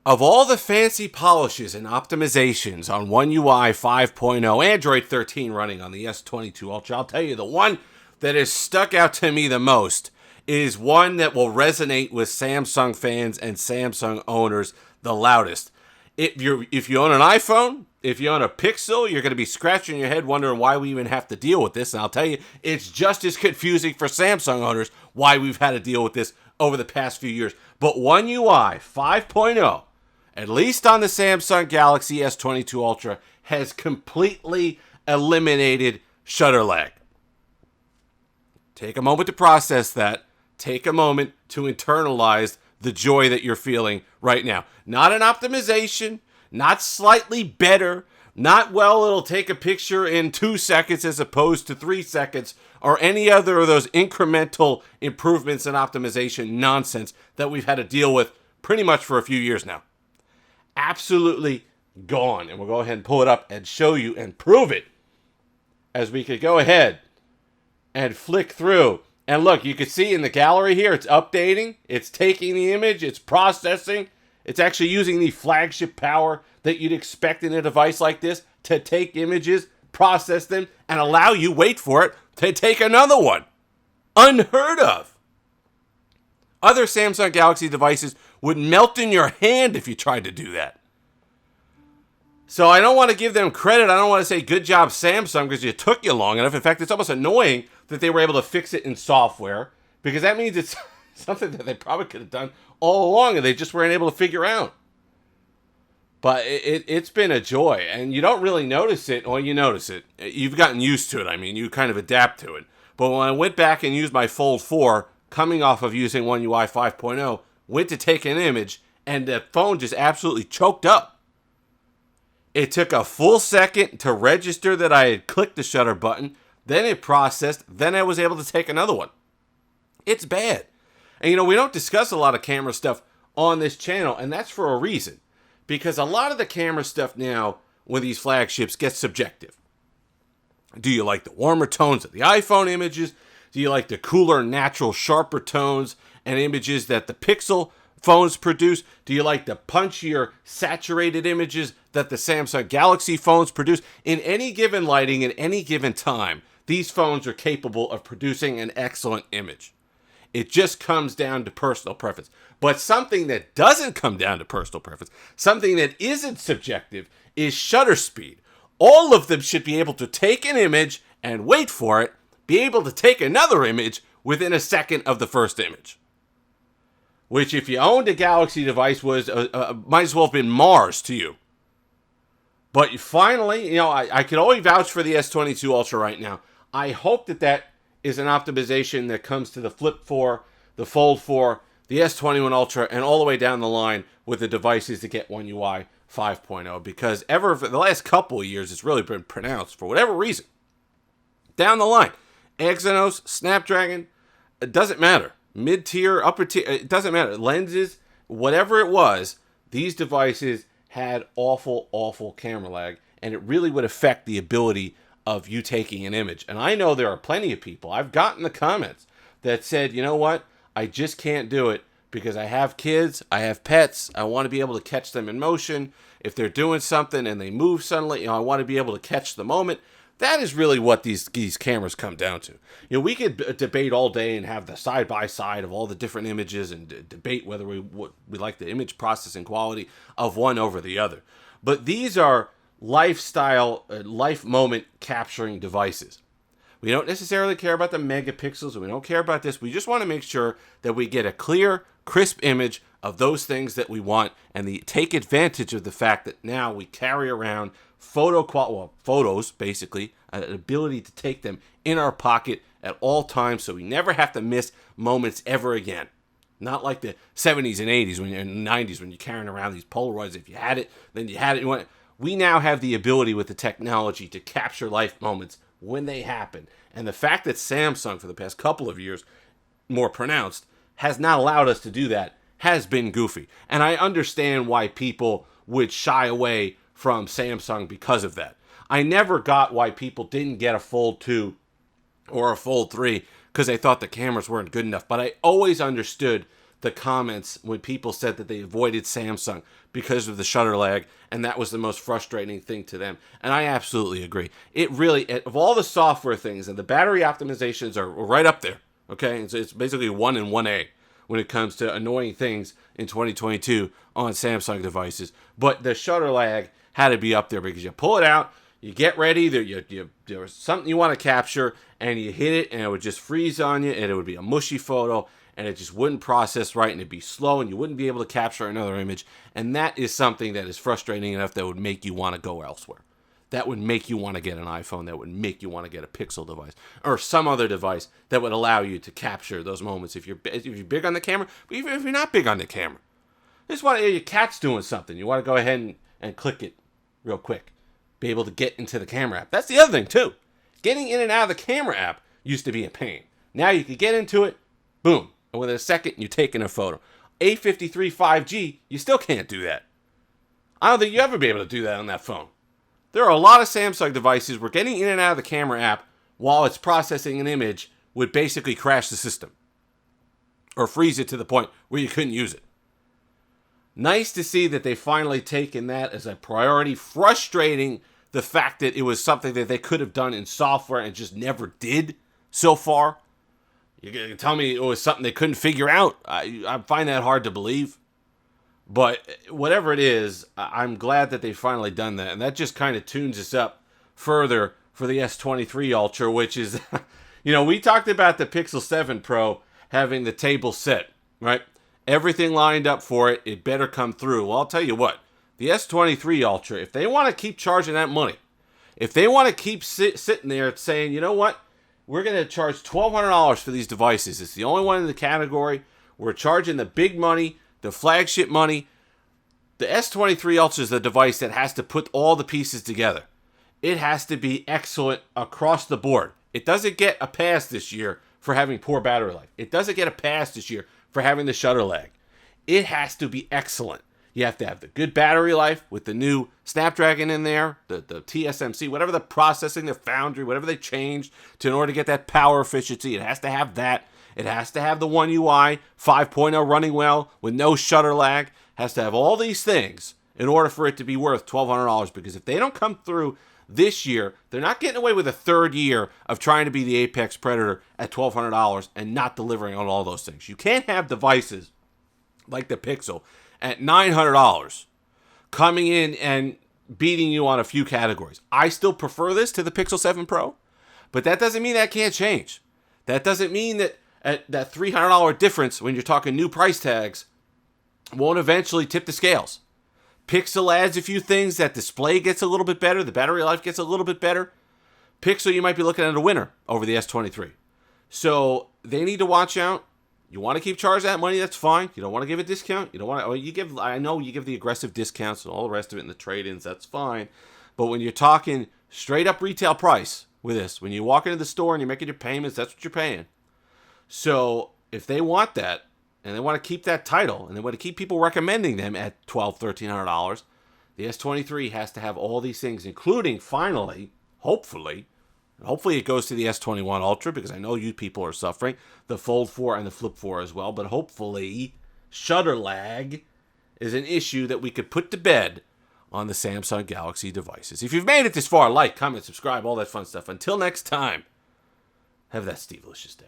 Of all the fancy polishes and optimizations on One UI 5.0, Android 13 running on the S22 Ultra, I'll tell you the one that has stuck out to me the most is one that will resonate with Samsung fans and Samsung owners the loudest. If you own an iPhone, if you own a Pixel, you're going to be scratching your head wondering why we even have to deal with this. And I'll tell you, it's just as confusing for Samsung owners why we've had to deal with this over the past few years. But One UI 5.0, at least on the Samsung Galaxy S22 Ultra, has completely eliminated shutter lag. Take a moment to process that. Take a moment to internalize the joy that you're feeling right now. Not an optimization, not slightly better, not, well, it'll take a picture in 2 seconds as opposed to 3 seconds, or any other of those incremental improvements in optimization nonsense that we've had to deal with pretty much for a few years now. Absolutely gone. And we'll go ahead and pull it up and show you and prove it as we could go ahead and flick through. And look, you can see in the gallery here, it's updating, it's taking the image, it's processing, it's actually using the flagship power that you'd expect in a device like this to take images, process them, and allow you, wait for it, to take another one. Unheard of. Other Samsung Galaxy devices would melt in your hand if you tried to do that. So I don't want to give them credit. I don't want to say good job, Samsung, because it took you long enough. In fact, it's almost annoying that they were able to fix it in software, because that means it's something that they probably could have done all along and they just weren't able to figure out. But it's been a joy, and you don't really notice it. Well, you notice it. You've gotten used to it. I mean, you kind of adapt to it. But when I went back and used my Fold 4, coming off of using One UI 5.0, went to take an image, and the phone just absolutely choked up. It took a full second to register that I had clicked the shutter button. Then it processed. Then I was able to take another one. It's bad. And we don't discuss a lot of camera stuff on this channel, and that's for a reason. Because a lot of the camera stuff now with these flagships gets subjective. Do you like the warmer tones of the iPhone images? Do you like the cooler, natural, sharper tones and images that the Pixel phones produce? Do you like the punchier, saturated images that the Samsung Galaxy phones produce? In any given lighting, in any given time, these phones are capable of producing an excellent image. It just comes down to personal preference. But something that doesn't come down to personal preference, something that isn't subjective, is shutter speed. All of them should be able to take an image and wait for it, be able to take another image within a second of the first image. Which, if you owned a Galaxy device, was might as well have been Mars to you. But finally, I could only vouch for the S22 Ultra right now. I hope that is an optimization that comes to the Flip 4, the Fold 4, the S21 Ultra, and all the way down the line with the devices that get One UI 5.0. Because for the last couple of years, it's really been pronounced, for whatever reason. Down the line, Exynos, Snapdragon, it doesn't matter. Mid-tier, upper tier, it doesn't matter. Lenses, whatever it was, these devices had awful, awful camera lag, and it really would affect the ability of you taking an image. And I know there are plenty of people, I've gotten the comments, that said, you know what, I just can't do it because I have kids, I have pets, I want to be able to catch them in motion. If they're doing something and they move suddenly, I want to be able to catch the moment. That is really what these cameras come down to. We could debate all day and have the side-by-side of all the different images and debate whether we like the image processing quality of one over the other. But these are lifestyle, life moment capturing devices. We don't necessarily care about the megapixels, and we don't care about this. We just want to make sure that we get a clear, crisp image of those things that we want, and take advantage of the fact that now we carry around photos, basically, an ability to take them in our pocket at all times, so we never have to miss moments ever again. Not like the 70s and 80s and 90s when you're carrying around these Polaroids. If you had it, then you had it. We now have the ability with the technology to capture life moments when they happen. And the fact that Samsung, for the past couple of years, more pronounced, has not allowed us to do that has been goofy. And I understand why people would shy away from Samsung because of that. I never got why people didn't get a Fold 2 or a Fold 3 because they thought the cameras weren't good enough. But I always understood the comments when people said that they avoided Samsung because of the shutter lag, and that was the most frustrating thing to them. And I absolutely agree. It really, of all the software things, and the battery optimizations are right up there, okay? It's basically 1 and 1A when it comes to annoying things in 2022 on Samsung devices. But the shutter lag had to be up there because you pull it out, you get ready, there's something you want to capture, and you hit it, and it would just freeze on you, and it would be a mushy photo, and it just wouldn't process right, and it'd be slow, and you wouldn't be able to capture another image. And that is something that is frustrating enough that would make you want to go elsewhere. That would make you want to get an iPhone. That would make you want to get a Pixel device or some other device that would allow you to capture those moments if you're big on the camera, but even if you're not big on the camera. Just want your cat's doing something. You want to go ahead and click it real quick. Be able to get into the camera app. That's the other thing, too. Getting in and out of the camera app used to be a pain. Now you can get into it, boom, and within a second, you're taking a photo. A53 5G, you still can't do that. I don't think you'll ever be able to do that on that phone. There are a lot of Samsung devices where getting in and out of the camera app while it's processing an image would basically crash the system or freeze it to the point where you couldn't use it. Nice to see that they finally taken that as a priority. Frustrating the fact that it was something that they could have done in software and just never did so far. You can tell me it was something they couldn't figure out. I find that hard to believe. But whatever it is, I'm glad that they've finally done that. And that just kind of tunes us up further for the S23 Ultra, which is, we talked about the Pixel 7 Pro having the table set, right? Everything lined up for it. It better come through. Well, I'll tell you what. The S23 Ultra, if they want to keep charging that money, if they want to keep sitting there saying, you know what? We're going to charge $1,200 for these devices. It's the only one in the category. We're charging the big money, the flagship money. The S23 Ultra is the device that has to put all the pieces together. It has to be excellent across the board. It doesn't get a pass this year for having poor battery life. It doesn't get a pass this year for having the shutter lag. It has to be excellent. You have to have the good battery life with the new Snapdragon in there, the TSMC, whatever the processing, the foundry, whatever they changed in order to get that power efficiency. It has to have that. It has to have the One UI 5.0 running well with no shutter lag. It has to have all these things in order for it to be worth $1,200. Because if they don't come through this year, they're not getting away with a third year of trying to be the apex predator at $1,200 and not delivering on all those things. You can't have devices like the Pixel at $900 coming in and beating you on a few categories. I still prefer this to the Pixel 7 Pro, but that doesn't mean that can't change. That doesn't mean that that $300 difference when you're talking new price tags won't eventually tip the scales. Pixel adds a few things. That display gets a little bit better. The battery life gets a little bit better. Pixel, you might be looking at a winner over the S23. So they need to watch out. You want to keep charging that money, that's fine. You don't want to give a discount. You don't want to, I know you give the aggressive discounts and all the rest of it in the trade-ins, that's fine. But when you're talking straight up retail price with this, when you walk into the store and you're making your payments, that's what you're paying. So if they want that, and they want to keep that title, and they want to keep people recommending them at $1,200, $1,300, the S23 has to have all these things, including, finally, hopefully it goes to the S21 Ultra, because I know you people are suffering, the Fold 4 and the Flip 4 as well, but hopefully shutter lag is an issue that we could put to bed on the Samsung Galaxy devices. If you've made it this far, like, comment, subscribe, all that fun stuff. Until next time, have that Steve-licious day.